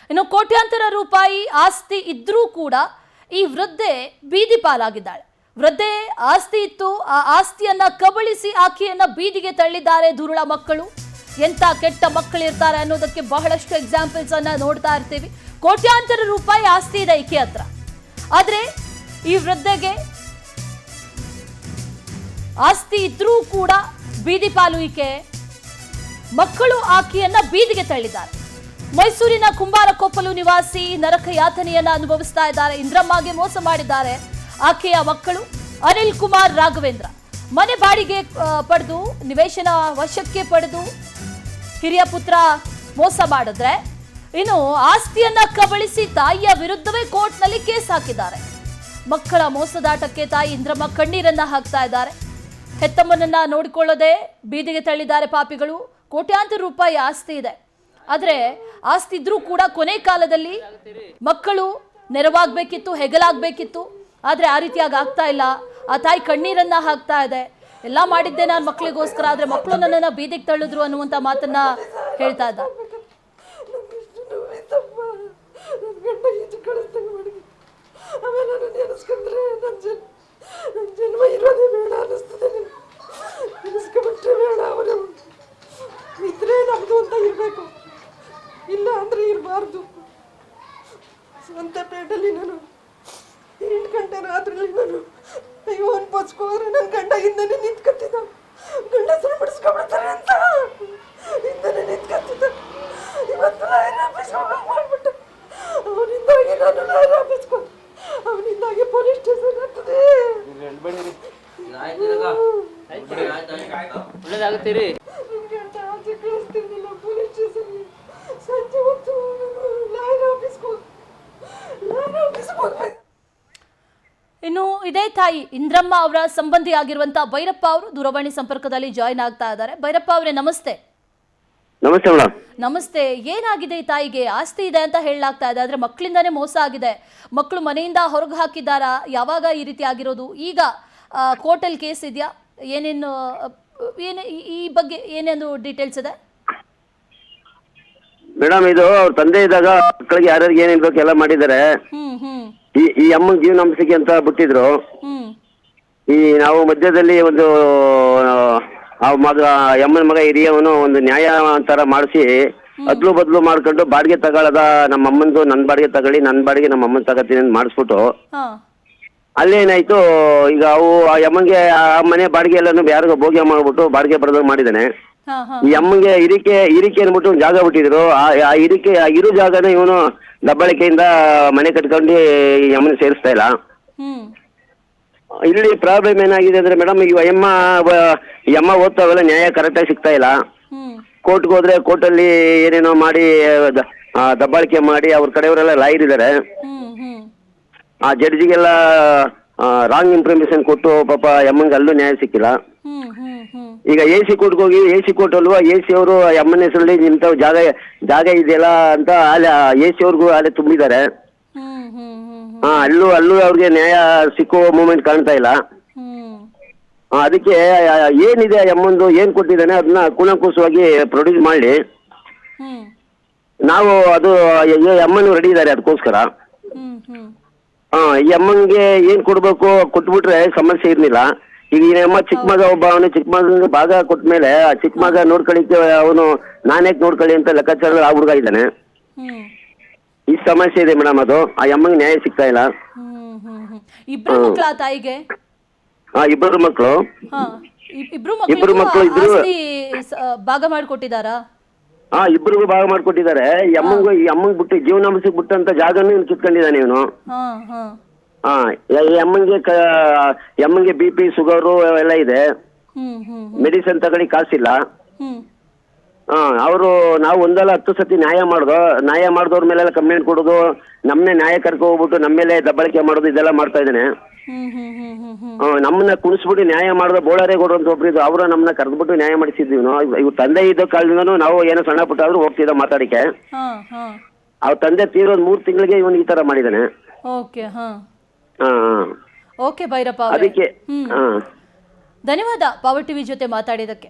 ಇನ್ನು ಕೋಟ್ಯಾಂತರ ರೂಪಾಯಿ ಆಸ್ತಿ ಇದ್ರೂ ಕೂಡ ಈ ವೃದ್ಧೆ ಬೀದಿ ಪಾಲಾಗಿದ್ದಾಳೆ. ವೃದ್ಧೆ ಆಸ್ತಿ ಇತ್ತು, ಆ ಆಸ್ತಿಯನ್ನ ಕಬಳಿಸಿ ಆಕೆಯನ್ನ ಬೀದಿಗೆ ತಳ್ಳಿದ್ದಾರೆ ದುರುಳ ಮಕ್ಕಳು. ಎಂತ ಕೆಟ್ಟ ಮಕ್ಕಳಿರ್ತಾರೆ ಅನ್ನೋದಕ್ಕೆ ಬಹಳಷ್ಟು ಎಕ್ಸಾಂಪಲ್ಸ್ ಅನ್ನ ನೋಡ್ತಾ ಇರ್ತೀವಿ. ಕೋಟ್ಯಾಂತರ ರೂಪಾಯಿ ಆಸ್ತಿ ಇದೆ ಈಕೆ ಹತ್ರ, ಆದ್ರೆ ಈ ವೃದ್ಧೆಗೆ ಆಸ್ತಿ ಇದ್ರೂ ಕೂಡ ಬೀದಿ ಪಾಲು. ಈಕೆ ಮಕ್ಕಳು ಆಕೆಯನ್ನ ಬೀದಿಗೆ ತಳ್ಳಿದ್ದಾರೆ. ಮೈಸೂರಿನ ಕುಂಬಾರಕೊಪ್ಪಲು ನಿವಾಸಿ ನರಕ ಯಾತನೆಯನ್ನ ಅನುಭವಿಸ್ತಾ ಇದ್ದಾರೆ. ಇಂದ್ರಮ್ಮಗೆ ಮೋಸ ಮಾಡಿದ್ದಾರೆ ಆಕೆಯ ಮಕ್ಕಳು. ಅನಿಲ್ ಕುಮಾರ್ ರಾಘವೇಂದ್ರ ಮನೆ ಬಾಡಿಗೆ ಪಡೆದು ನಿವೇಶನ ವಶಕ್ಕೆ ಪಡೆದು ಹಿರಿಯ ಪುತ್ರ ಮೋಸ ಮಾಡಿದ್ರೆ, ಇನ್ನು ಆಸ್ತಿಯನ್ನ ಕಬಳಿಸಿ ತಾಯಿಯ ವಿರುದ್ಧವೇ ಕೋರ್ಟ್ನಲ್ಲಿ ಕೇಸ್ ಹಾಕಿದ್ದಾರೆ. ಮಕ್ಕಳ ಮೋಸದಾಟಕ್ಕೆ ತಾಯಿ ಇಂದ್ರಮ್ಮ ಕಣ್ಣೀರನ್ನ ಹಾಕ್ತಾ ಇದ್ದಾರೆ. ಹೆತ್ತಮ್ಮನನ್ನ ನೋಡಿಕೊಳ್ಳದೆ ಬೀದಿಗೆ ತಳ್ಳಿದ್ದಾರೆ ಪಾಪಿಗಳು. ಕೋಟ್ಯಾಂತರ ರೂಪಾಯಿ ಆಸ್ತಿ ಇದೆ, ಆದ್ರೆ ಆಸ್ತಿ ಇದ್ರೂ ಕೂಡ ಕೊನೆ ಕಾಲದಲ್ಲಿ ಮಕ್ಕಳು ನೆರವಾಗಬೇಕಿತ್ತು, ಹೆಗಲಾಗಬೇಕಿತ್ತು. ಆದ್ರೆ ಆ ರೀತಿಯಾಗಿ ಆಗ್ತಾ ಇಲ್ಲ. ಆ ತಾಯಿ ಕಣ್ಣೀರನ್ನ ಹಾಕ್ತಾ ಇದೆ. ಎಲ್ಲ ಮಾಡಿದ್ದೆ ನಾನು ಮಕ್ಕಳಿಗೋಸ್ಕರ, ಆದ್ರೆ ಮಕ್ಕಳು ನನ್ನನ್ನ ಬೀದಿಗೆ ತಳ್ಳಿದ್ರು ಅನ್ನುವಂತ ಮಾತನ್ನ ಹೇಳ್ತಾ ಇದ್ದ. ಜನ್ಮ ಇರೋದೇ ಬೇಡ ಅನ್ನಿಸ್ತದೆ. ನೆನೆಸ್ಕೊಂಡ್ಬಿಟ್ರೆ ಬೇಡ. ಅವರು ಇದ್ರೆ ನಮ್ದು ಅಂತ ಇರಬೇಕು, ಇಲ್ಲ ಅಂದ್ರೆ ಇರಬಾರ್ದು. ಸ್ವಂತ ಪೇಟಲ್ಲಿ ನಾನು 8 ಗಂಟೆ ರಾತ್ರಿಯಲ್ಲಿ ನಾನು ಅಯ್ಯೋ ಅನ್ಪೋಸ್ಕೋದ್ರೆ ನನ್ನ ಗಂಡ ಹಿಂದನೇ ನಿಂತ್ಕೊತಿದ್ದ. ಗಂಡಸರು ಬಿಡಿಸ್ಕೊಂಡ್ಬಿಡ್ತಾರೆ ಅಂತ ಹಿಂದನೇ ನಿಂತ್ಕೊತಿದ್ದ. ಇವತ್ತು ಲಾಯರ್ ಆಫೀಸ್ ಹೋಗಂಗೆ ಮಾಡ್ಬಿಟ್ಟು ಅವನಿಂದಾಗಿ ನಾನು ಲಾಯರ್ ಆಫೀಸ್ಗೆ ಅವನಿಂದಾಗಿ ಪೊಲೀಸ್ ಸ್ಟೇಷನ್ ಆಗ್ತದೆ. ಒಳ್ಳೇದಾಗುತ್ತೀರಿ. ಕಳಿಸ್ತಿರ್ಲಿಲ್ಲ ಪೊಲೀಸ್ ಸ್ಟೇಷನ್ಗೆ. ಸಂಜೆ ಹೊತ್ತು ಲಾಯರ್ ಆಫೀಸ್ಗೆ ಹೋಗ್ಬೇಕು. ಇನ್ನು ಇದೇ ತಾಯಿ ಇಂದ್ರಮ್ಮ ಅವರ ಸಂಬಂಧಿ ಆಗಿರುವಂತಹ ಭೈರಪ್ಪ ಅವರು ದೂರವಾಣಿ ಸಂಪರ್ಕದಲ್ಲಿ ಜಾಯಿನ್ ಆಗ್ತಾ ಇದ್ದಾರೆ. ಭೈರಪ್ಪ ಅವರೇ ನಮಸ್ತೆ. ನಮಸ್ತೆ ಮೇಡಮ್. ನಮಸ್ತೆ. ಏನಾಗಿದೆ ಈ ತಾಯಿಗೆ? ಆಸ್ತಿ ಇದೆ ಅಂತ ಹೇಳಲಾಗ್ತಾ ಇದೆ, ಆದ್ರೆ ಮಕ್ಕಳಿಂದಾನೇ ಮೋಸ ಆಗಿದೆ. ಮಕ್ಕಳು ಮನೆಯಿಂದ ಹೊರಗೆ ಹಾಕಿದ್ದಾರಾ? ಯಾವಾಗ ಈ ರೀತಿ ಆಗಿರೋದು? ಈಗ ಕೋರ್ಟಲ್ಲಿ ಕೇಸ್ ಇದೆಯಾ? ಏನೇನು ಈ ಬಗ್ಗೆ ಏನೇನು ಡೀಟೇಲ್ಸ್ ಇದೆ ಮೇಡಮ್? ಇದು ಅವ್ರ ತಂದೆ ಇದ್ದಾಗ ಮಕ್ಕಳಿಗೆ ಯಾರ್ಯಾರಿಗೆ ಏನೇನ್ ಬೇಕು ಎಲ್ಲ ಮಾಡಿದ್ದಾರೆ. ಈ ಅಮ್ಮನ ಜೀವನಾಂಶಕ್ಕೆ ಅಂತ ಬಿಟ್ಟಿದ್ರು. ಈ ನಾವು ಮಧ್ಯದಲ್ಲಿ ಒಂದು ಅಮ್ಮನ ಮಗ ಹಿರಿಯವನು ಒಂದು ನ್ಯಾಯ ಅಂತಾರ ಮಾಡಿಸಿ ಅದ್ಲು ಬದ್ಲು ಮಾಡ್ಕೊಂಡು ಬಾಡಿಗೆ ತಗೊಳ್ಳದ, ನಮ್ಮ ಅಮ್ಮಂದು ನನ್ನ ಬಾಡಿಗೆ ತಗೊಳ್ಳಿ, ನನ್ನ ಬಾಡಿಗೆ ನಮ್ಮ ಅಮ್ಮನ ತಗೋತೀನಿ ಅಂತ ಮಾಡಿಸ್ಬಿಟ್ಟು ಅಲ್ಲೇನಾಯ್ತು, ಈಗ ಅವು ಆ ಅಮ್ಮಂಗೆ ಆ ಮನೆ ಬಾಡಿಗೆ ಎಲ್ಲಾನು ಯಾರಿಗೋ ಭೋಗ್ಯ ಮಾಡ್ಬಿಟ್ಟು ಬಾಡಿಗೆ ಬರೋದಾಗ ಮಾಡಿದ್ದಾನೆ. ಈ ಅಮ್ಮಂಗೆ ಹಿರಿಕೆ ಅನ್ಬಿಟ್ಟು ಒಂದು ಜಾಗ ಬಿಟ್ಟಿದ್ರು. ಆ ಹಿರಿಕೆ ಇರೋ ಜಾಗನ ಇವನು ದಬ್ಬಾಳಿಕೆಯಿಂದ ಮನೆ ಕಟ್ಕೊಂಡು ಈ ಅಮ್ಮನ ಸೇರಿಸ್ತಾ ಇಲ್ಲ. ಇಲ್ಲಿ ಪ್ರಾಬ್ಲಮ್ ಏನಾಗಿದೆ ಅಂದ್ರೆ ಮೇಡಮ್, ಈ ಅಮ್ಮ ಓದ್ತಾವೆಲ್ಲ ನ್ಯಾಯ ಕರೆಕ್ಟಾಗಿ ಸಿಗ್ತಾ ಇಲ್ಲ. ಕೋರ್ಟ್ಗೆ ಹೋದ್ರೆ ಕೋರ್ಟಲ್ಲಿ ಏನೇನೋ ಮಾಡಿ ದಬ್ಬಾಳಿಕೆ ಮಾಡಿ ಅವ್ರ ಕಡೆಯವರೆಲ್ಲ ಲಾಯರ್ ಇದ್ದಾರೆ. ಆ ಜಡ್ಜಿಗೆಲ್ಲ ರಾಂಗ್ ಇನ್ಫಾರ್ಮೇಶನ್ ಕೊಟ್ಟು ಪಾಪ ಅಮ್ಮಂಗೆ ಅಲ್ಲೂ ನ್ಯಾಯ ಸಿಕ್ಕಿಲ್ಲ. ಈಗ AC ಕೋರ್ಟ್ಗೆ ಹೋಗಿ AC ಕೋರ್ಟ್ ಅಲ್ವಾ, AC ಅವರು ಅಮ್ಮನ ಹೆಸರಲ್ಲಿ ಇಂಥ ಜಾಗ ಇದೆಯಲ್ಲ ಅಂತ ಅಲ್ಲಿ AC ಅವ್ರಿಗೂ ಅಲ್ಲೇ ತುಂಬಿದ್ದಾರೆ. ಅಲ್ಲೂ ಅವ್ರಿಗೆ ನ್ಯಾಯ ಸಿಕ್ಕೋ ಮೂಮೆಂಟ್ ಕಾಣ್ತಾ ಇಲ್ಲ. ಅದಕ್ಕೆ ಏನಿದೆ ಅಮ್ಮಂದು ಏನ್ ಕೊಟ್ಟಿದ್ದಾನೆ ಅದನ್ನ ಕೂಲಂಕುಷವಾಗಿ ಪ್ರೊಡ್ಯೂಸ್ ಮಾಡಿ ನಾವು ಅದು ಅಮ್ಮನು ರೆಡಿ ಇದ್ದಾರೆ ಅದಕ್ಕೋಸ್ಕರ. ಈ ಅಮ್ಮಂಗೆ ಏನ್ ಕೊಡ್ಬೇಕು ಕೊಟ್ಬಿಟ್ರೆ ಸಮಸ್ಯೆ ಇರ್ಲಿಲ್ಲ. ಈಗ ಈ ಅಮ್ಮ ಚಿಕ್ಕ ಮಗ ಒಬ್ಬ, ಅವನು ಚಿಕ್ಕ ಮಗನಿಗೆ ಭಾಗ ಕೊಟ್ಮೇಲೆ ಆ ಚಿಕ್ಕ ಮಗ ನೋಡ್ಕೊಳ್ಳಿಕ್ಕೆ ಅವನು ನಾನೇಕ್ ನೋಡ್ಕೊಳ್ಳಿ ಅಂತ ಲೆಕ್ಕಾಚಾರ ಆ ಹುಡುಗ ಇದ್ದಾನೆ. ಈ ಸಮಸ್ಯೆ ಇದೆ ಮೇಡಮ್. ಅದು ಆ ಅಮ್ಮಂಗೆ ನ್ಯಾಯ ಸಿಗ್ತಾ ಇಲ್ಲ. ತಾಯಿಗೆ ಇಬ್ಬರು ಮಕ್ಕಳು ಇಬ್ರು ಮಕ್ಕಳು ಇದ್ರು ಭಾಗ ಮಾಡಿಕೊಟ್ಟಿದ್ದಾರಾ? ಇಬ್ಬರಿಗೂ ಭಾಗ ಮಾಡ್ಕೊಟ್ಟಿದ್ದಾರೆ. ಈ ಅಮ್ಮಂಗ್ ಬಿಟ್ಟು ಜೀವನಾಂಶಕ್ಕೆ ಬಿಟ್ಟಂತ ಜಾಗನೂ ಕಿತ್ಕೊಂಡಿದ್ದಾನೆ ಇವನು. ಈ ಅಮ್ಮಂಗೆ BP ಶುಗರು ಎಲ್ಲ ಇದೆ. ಮೆಡಿಸಿನ್ ತಗೊಳ್ಳಿ ಕಾಸಿಲ್ಲ. ಅವರು ನಾವು ಒಂದಲ್ಲ 10 ಸತಿ ನ್ಯಾಯ ಮಾಡಿದವ್ರ ಮೇಲೆಲ್ಲ ಕಂಪ್ಲೇಂಟ್ ಕೊಡೋದು, ನಮ್ಮನ್ನೇ ನ್ಯಾಯ ಕರ್ಕೊ ಹೋಗ್ಬಿಟ್ಟು ನಮ್ಮ ಮೇಲೆ ದಬ್ಬಾಳಿಕೆ ಮಾಡೋದು, ಇದೆಲ್ಲ ಮಾಡ್ತಾ ಇದ್ದಾನೆ. ನಮ್ಮನ್ನ ಕುಣಿಸ್ಬಿಟ್ಟು ನ್ಯಾಯ ಮಾಡಿದ ಬೋಳಾರೇಗೌಡರು ಅಂತ ಒಬ್ರು ಇದ್ರು, ಅವರು ನಮ್ಮನ್ನ ಕರೆದ್ಬಿಟ್ಟು ನ್ಯಾಯ ಮಾಡಿಸಿದ್ವಿ. ಇವ್ ತಂದೆ ಇದ್ದ ಕಾಲದಿಂದನೂ ನಾವು ಏನೋ ಸಣ್ಣ ಪುಟ್ಟ ಆದ್ರೂ ಹೋಗ್ತಿದ್ದ ಮಾತಾಡಿಕೆ. ಅವ್ರ ತಂದೆ ತೀರೋದ್ 3 ತಿಂಗಳಿಗೆ ಇವನು ಈ ತರ ಮಾಡಿದಾನೆ. ಓಕೆ ಭೈರಪ್ಪ, ಅದಕ್ಕೆ ಧನ್ಯವಾದ ಪವರ್ ಟಿವಿ ಜೊತೆ ಮಾತಾಡಿದಕ್ಕೆ.